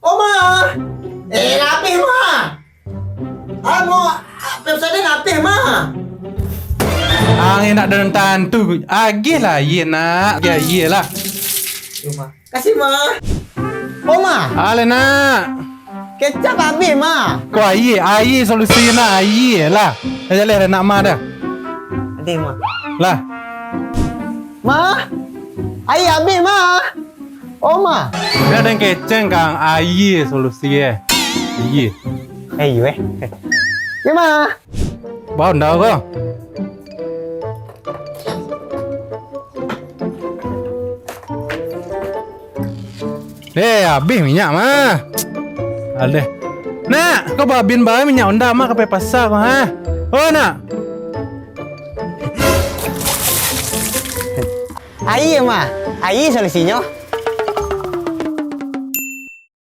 Oma! Rapih, Ma! Pepsa din rapih, Ma! Ang nak dan tantu. Agih lah, ye nak. Ya, ye lah. Kasih, Ma! Oma! Ale nak. Kecap habis, Ma! Kau air solusi nak air lah. Dah jalan nak ma dah. Adik, Ma. Lah. Ma! Air habis, Ma! Oma! Dah dan keceng kang air solusi Air. You Ya, Ma! Bau dah kau. Habis minyak mah. Aleh. Nak, kau bawa bin bawa minyak onda mah ke pasar kau ha? Oh nak. Air, Ma! Air solusinya.